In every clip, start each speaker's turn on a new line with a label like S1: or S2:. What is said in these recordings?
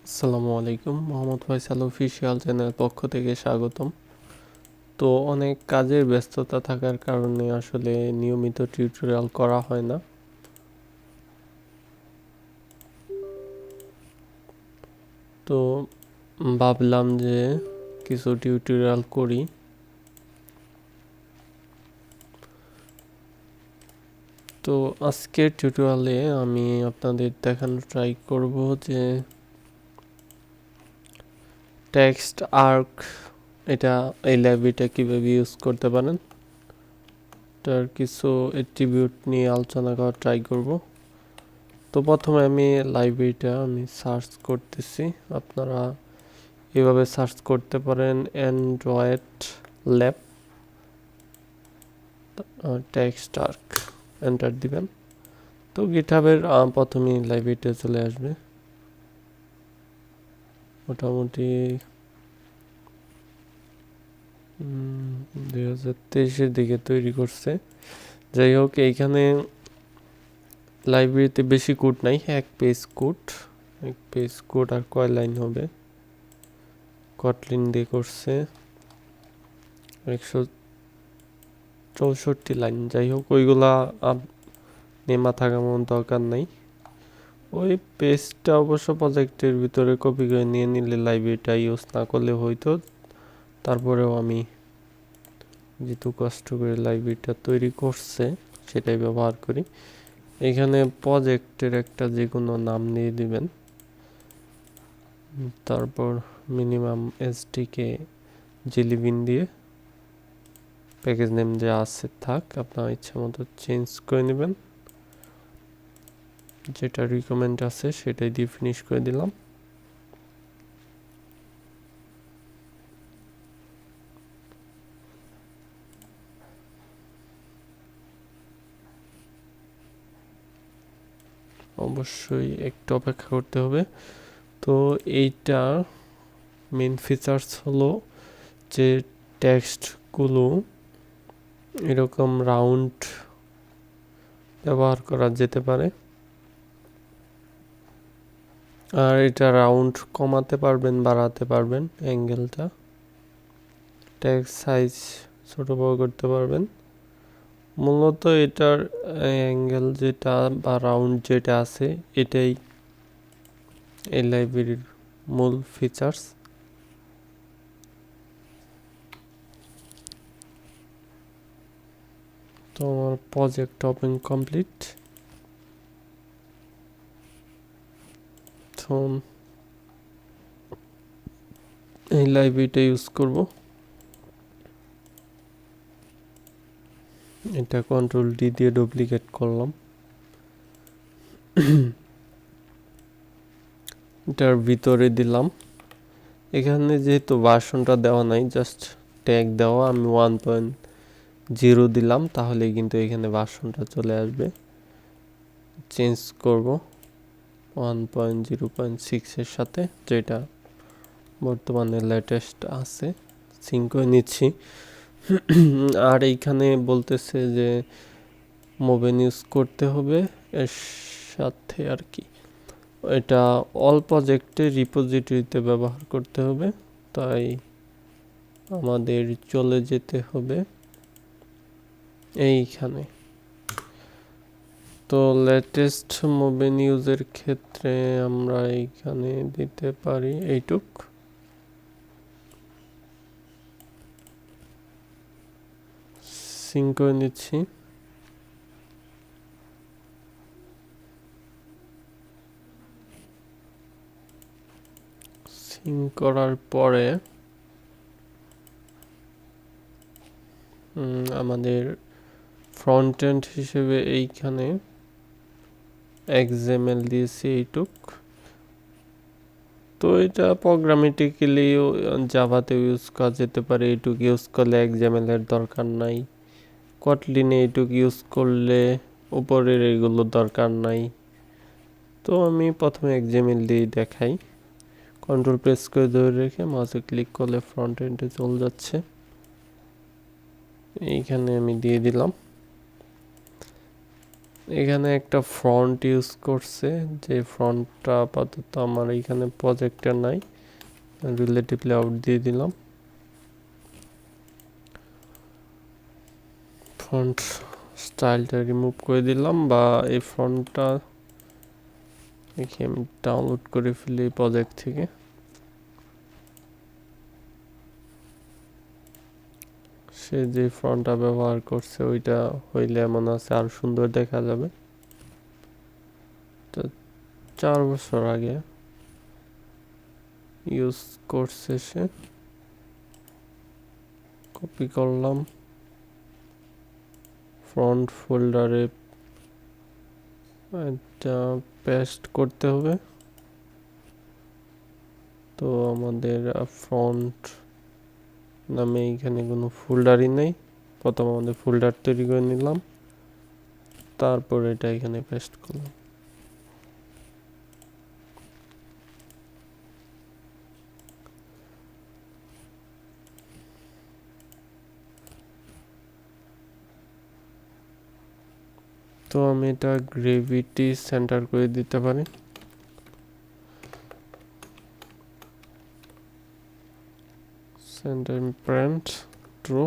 S1: আসসালামু আলাইকুম, Mohammad Faisal official channel পক্ষ থেকে স্বাগতম। তো অনেক কাজের ব্যস্ততা থাকার কারণে আসলে নিয়মিত টিউটোরিয়াল করা হয় না। তো ভাবলাম যে কিছু টিউটোরিয়াল করি। তো আজকের টিউটোরিয়ালে আমি আপনাদের দেখানোর ট্রাই করব যে টেক্সট আর্ক এই লাইব্রেরিটা কীভাবে ইউজ করতে পারেন, তার কিছু অ্যাট্রিবিউট নিয়ে আলোচনা করার ট্রাই করব। তো প্রথমে আমি লাইব্রেরিটা সার্চ করতেছি। আপনারা এভাবে সার্চ করতে পারেন অ্যান্ড্রয়েড ল্যাব টেক্সটার্ক, এন্টার দিবেন। তো গিটহাবের প্রথমেই লাইব্রেরিটা চলে আসবে। মোটামুটি 2023-এর দিকে তৈরি করছে। যাই হোক, এইখানে লাইব্রেরিতে বেশি কোড নাই, এক পেজ কোড আর কয় লাইন হবে। কটলিন দিয়ে করছে 164 লাইন। যাই হোক, ওইগুলা মাথা কামানোর দরকার নাই। ওই পেজটা অবশ্য প্রজেক্টের ভিতরে কপি করে নিয়ে নিলে লাইব্রেরিটা ইউজ না করলে হয়তো। তারপরেও আমি যেহেতু কষ্ট করে লাইব্রেরিটা তৈরি করছে সেটাই ব্যবহার করি। এখানে প্রজেক্টের একটা যে কোনো নাম দিয়ে দিবেন, তারপর মিনিমাম এসডিকে জেলিবিন দিয়ে প্যাকেজ নেম যে আছে থাক, আপনার ইচ্ছা মতো চেঞ্জ করে নেবেন। যেটা রিকমেন্ড আছে সেটাই দিয়ে ফিনিশ করে দিলাম। অবশ্যই একটু অপেক্ষা করতে হবে। তো এইটা মেন ফিচার্স হলো যে টেক্সটগুলো এরকম রাউন্ড ব্যবহার করা যেতে পারে, আর এটা রাউন্ড কমাতে পারবেন, বাড়াতে পারবেন অ্যাঙ্গেলটা। টেক্সট সাইজ ছোট বড় করতে পারবেন। মূলত এটার অ্যাঙ্গেল যেটা বা রাউন্ড যেটা আছে এটাই এই লাইব্রেরির মূল ফিচার্স। তো আমার প্রজেক্ট ওপেন কমপ্লিট। তো এই লাইব্রেরিটা ইউজ করব। এটা কন্ট্রোল ডি দিয়ে ডুপ্লিকেট করলাম। এটার ভিতরে দিলাম। এখানে যেহেতু ভার্সনটা দেওয়া নাই, জাস্ট ট্যাগ দেওয়া, আমি 1.0 দিলাম, তাহলে কিন্তু এখানে ভার্সনটা চলে আসবে। চেঞ্জ করব 1.0.6 এর সাথে, যেটা বর্তমানে লেটেস্ট আছে। সিঙ্ক করে নিচ্ছি। আর এইখানে বলতেছে যে মোবেন ইউজ করতে হবে এর সাথে আর কি। এটা অল প্রজেক্টে রিপোজিটরিতে ব্যবহার করতে হবে, তাই আমাদের চলে যেতে হবে এইখানে। তো লেটেস্ট মোবেন ইউজের ক্ষেত্রে আমরা এইখানে দিতে পারি এইটুক। সিঙ্ক করে নিচ্ছি। সিঙ্ক করার পরে আমাদের ফ্রন্ট এন্ড হিসেবে এইখানে XML দিয়েছি এইটুক। তো এটা প্রোগ্রামেটিক্যালি জাভাতে ইউজ করা যেতে পারে। এইটুক ইউজ করলে XML এর দরকার নাই। কটলিনে এইটুক ইউজ করলে উপরের এগুলো দরকার নাই। তো আমি প্রথমে XML দিয়ে দেখাই। কন্ট্রোল প্রেস করে ধরে রেখে মাউসে ক্লিক করলে ফ্রন্ট এন্ডে চলে যাচ্ছে। এইখানে আমি দিয়ে দিলাম। এখানে একটা ফন্ট ইউজ করছে, যে ফন্টটা আপাতত আমার এখানে প্রজেক্টে নাই, রিলেটিভলি আউট দিয়ে দিলাম। ফন্ট স্টাইলটা রিমুভ করে দিলাম, বা এই ফন্টটা আমি ডাউনলোড করে ফেলি প্রজেক্ট থেকে। সে যে ফন্টটা ব্যবহার করছে ওইটা হইলে মনে আছে আর সুন্দর দেখা যাবে। তো 4 বছর আগে ইউজ করছে সে, কপি করলাম, ফ্রন্ট ফোল্ডারে এটা পেস্ট করতে হবে। তো আমাদের ফ্রন্ট নামে এখানে কোনো ফোল্ডারই নেই, প্রথম আমাদের ফোল্ডার তৈরি করে নিলাম, তারপর এটা এখানে পেস্ট করলাম। তো আমি এটা গ্রেভিটি সেন্টার করে দিতে পারি। Centre print true.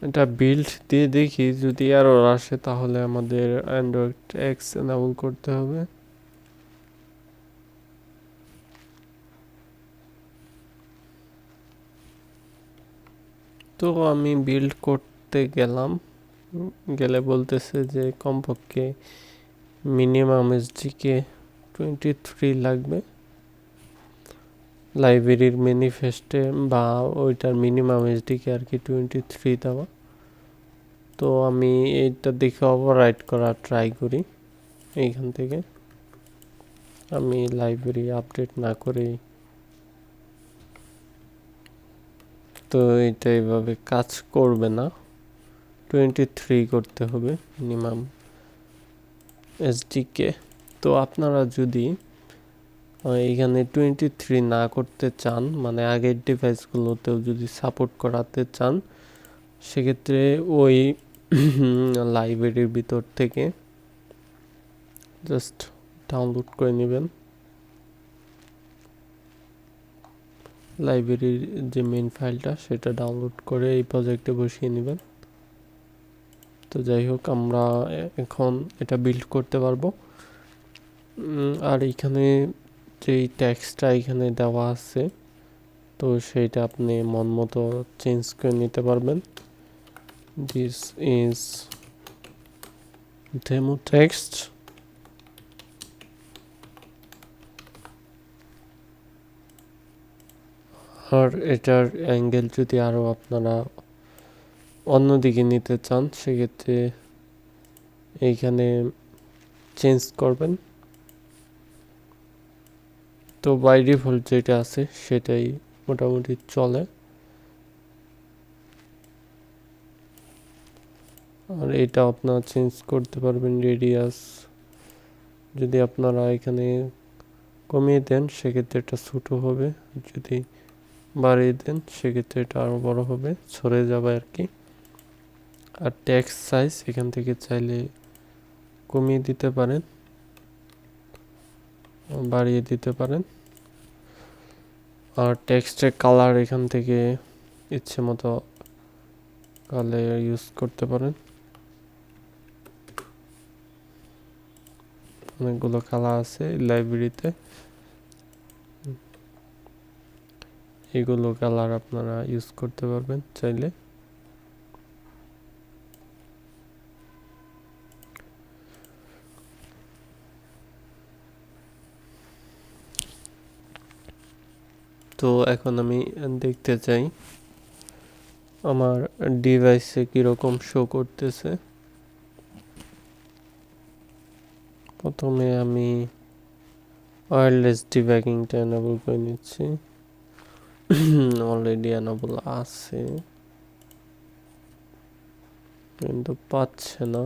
S1: এটা বিল্ড দিয়ে দেখি, যদি এরর আসে তাহলে আমাদের অ্যান্ড্রয়েড এক্স এনেবল করতে হবে। তো আমি বিল্ড করতে গেলে বলতেছে যে কমপক্ষে মিনিমাম এসডিকে 23 লাগবে লাইব্রেরির ম্যানিফেস্টে, বা ওইটার মিনিমাম এসডিকে আর কি 23 দেওয়া। তো আমি এইটা দেখে ওভাররাইট করার ট্রাই করি এইখান থেকে। আমি লাইব্রেরি আপডেট না করেই, তো এটা এইভাবে কাজ করবে না, 23 করতে হবে মিনিমাম এসডিকে। তো আপনারা যদি এইখানে 23 না করতে চান, মানে আগের ডিভাইসগুলোতেও যদি সাপোর্ট করাতে চান, সেক্ষেত্রে ওই লাইব্রেরির ভিতর থেকে জাস্ট ডাউনলোড করে নেবেন লাইব্রেরির যে মেইন ফাইলটা, সেটা ডাউনলোড করে এই প্রজেক্টে বসিয়ে নেবেন। তো যাই হোক, আমরা এখন এটা বিল্ড করতে পারবো। আর এইখানে যেই টেক্সটটা এখানে দেওয়া আছে, তো সেইটা আপনি মন মতো চেঞ্জ করে নিতে পারবেন। This is demo text. আর এটার অ্যাঙ্গেল যদি আরও আপনারা অন্যদিকে নিতে চান, সেক্ষেত্রে এইখানে চেঞ্জ করবেন। তো বাই ডিফল্ট যেটা আছে সেটাই মোটামুটি চলে। আর এটা আপনারা চেঞ্জ করতে পারবেন রেডিয়াস, যদি আপনারা এখানে কমিয়ে দেন সেক্ষেত্রে এটা ছোটো হবে, যদি বাড়িয়ে দেন সেক্ষেত্রে এটা আরও বড় হবে, সরে যাবে আর কি। আর টেক্সট সাইজ এখান থেকে চাইলে কমিয়ে দিতে পারেন, বাড়িয়ে দিতে পারেন। আর টেক্সটের কালার এখান থেকে ইচ্ছে মতো কালার ইউজ করতে পারেন, অনেকগুলো কালার আছে লাইব্রেরিতে, এগুলো কালার আপনারা ইউজ করতে পারবেন চাইলে। তো এখন আমি দেখতে চাই আমার ডিভাইসে কিরকম শো করতেছে। প্রথমে আমি ওয়্যারলেস ডিবাগিংটা এনেবল করে নিচ্ছি, অলরেডি এনেবল আছে কিন্তু পাচ্ছে না।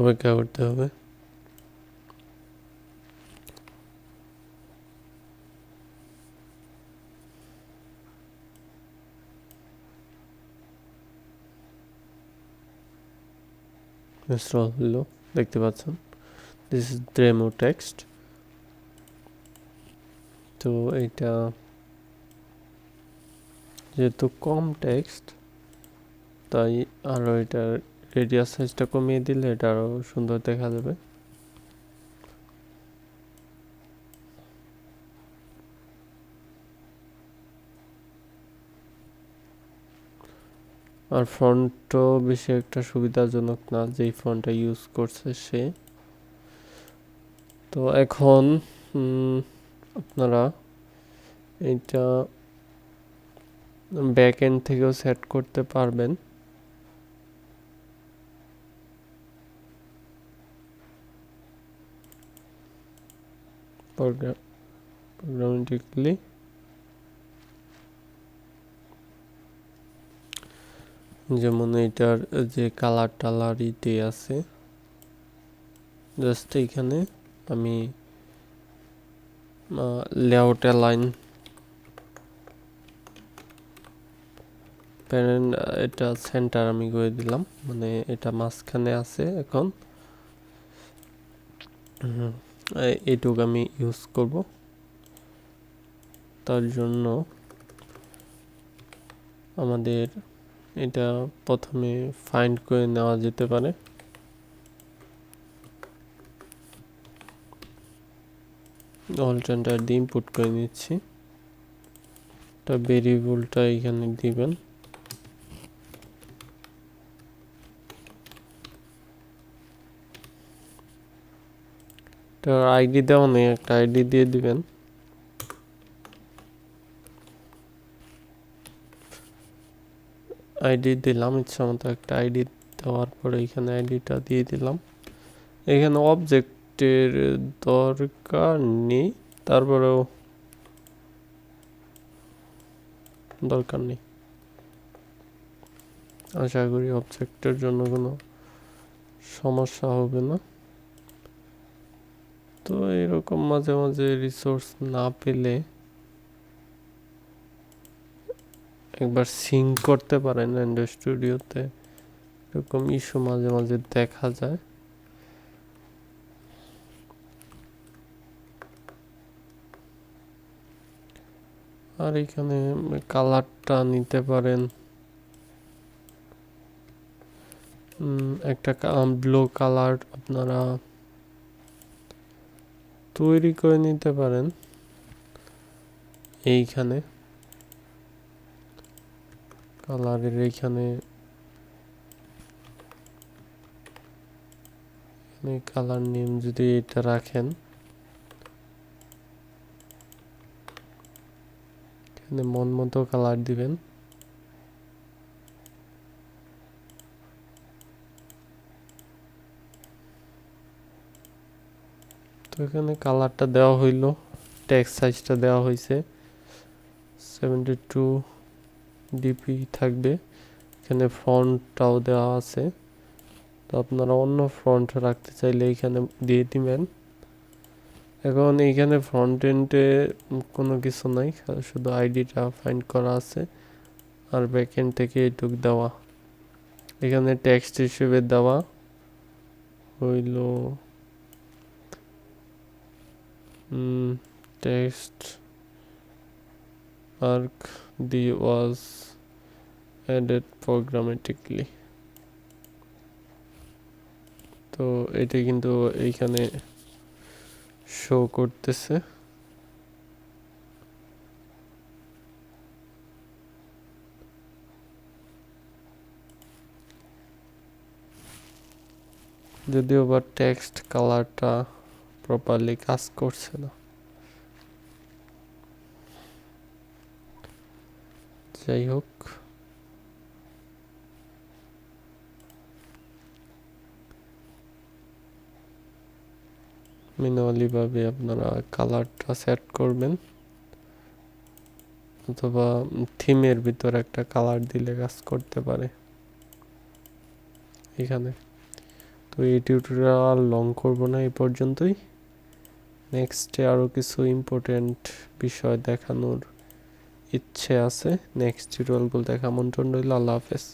S1: অপেক্ষা করতে হবে। ইনস্টল হলো, দেখতে পাচ্ছেন দিস ইজ ডেমো টেক্সট। তো এটা যেহেতু কম টেক্সট, তাই আরও এটার রেডিয়াস সাইজটা কমিয়ে দিলে এটা আরও সুন্দর দেখা যাবে। আর ফন্টও বেশি একটা সুবিধাজনক না যেই ফন্টটা ইউজ করছে সে। তো এখন আপনারা এটা ব্যাক এন্ড থেকেও সেট করতে পারবেন। প্রোগ্রামেটিক্যালি যেমন এটার যে কালার টালার ইতে আছে, জাস্ট এখানে আমি লেআউট লাইন প্যারেন্ট এটা সেন্টার আমি করে দিলাম, মানে এটা মাঝখানে আছে। এখন এইটুকু আমি ইউজ করব, তার জন্য আমাদের এটা প্রথমে ফাইন্ড করে নেওয়া যেতে পারে। অল্টারনেটর দিয়ে ইনপুট করে নিচ্ছি, এটা ভেরিয়েবলটা এখানে দিবেন। এটার আইডি দেওয়া নেই, একটা আইডি দিয়ে দিবেন। আইডি দিলাম, ইচ্ছা মতো একটা আইডি দেওয়ার পরে এখানে আইডিটা দিয়ে দিলাম। এখানে অবজেক্টের দরকার নেই, তারপরেও দরকার নেই, আশা করি অবজেক্টের জন্য কোনো সমস্যা হবে না। তো এরকম মাঝে মাঝে রিসোর্স না পেলে একবার সিঙ্ক করতে পারেন অ্যান্ড্রয়েড স্টুডিওতে, এরকম ইস্যু মাঝে মাঝে দেখা যায়। আর এখানে কালারটা নিতে পারেন, একটা ব্লু কালার আপনারা তৈরি করে নিতে পারেন। এইখানে কালারের এইখানে কালার নেম যদি এটা রাখেন, এখানে মন মতো কালার দিবেন। তো এখানে কালারটা দেওয়া হইল, টেক্সট সাইজটা দেওয়া হয়েছে 72 ডিপি থাকবে। এখানে ফন্টটাও দেওয়া আছে, তো আপনারা অন্য ফন্ট রাখতে চাইলে এখানে দিয়ে দিবেন। এখন এইখানে ফ্রন্ট এন্ডে কোনো কিছু নাই, শুধু আইডিটা ফাইন্ড করা আছে। আর ব্যাক এন্ড থেকে এইটুক দেওয়া, এখানে টেক্সট হিসেবে দেওয়া হইল TextArc was added programmatically। তো এটা কিন্তু এইখানে শো করতেছে। যদিও বা টেক্সট কালারটা প্রপারলি কাজ করছে না, যাই হোক। ম্যানুয়ালি ভাবে আপনারা কালারটা সেট করবেন, অথবা থিমের ভিতর একটা কালার দিলে কাজ করতে পারে এখানে। তো এই টিউটোরিয়াল লং করব না, এই পর্যন্তই। নেক্সটে আরও কিছু ইম্পর্টেন্ট বিষয় দেখানোর ইচ্ছে আছে, নেক্সট টিউটোরিয়ালগুলো দেখা আমন্ত্রণ রইল। আল্লাহ হাফেজ।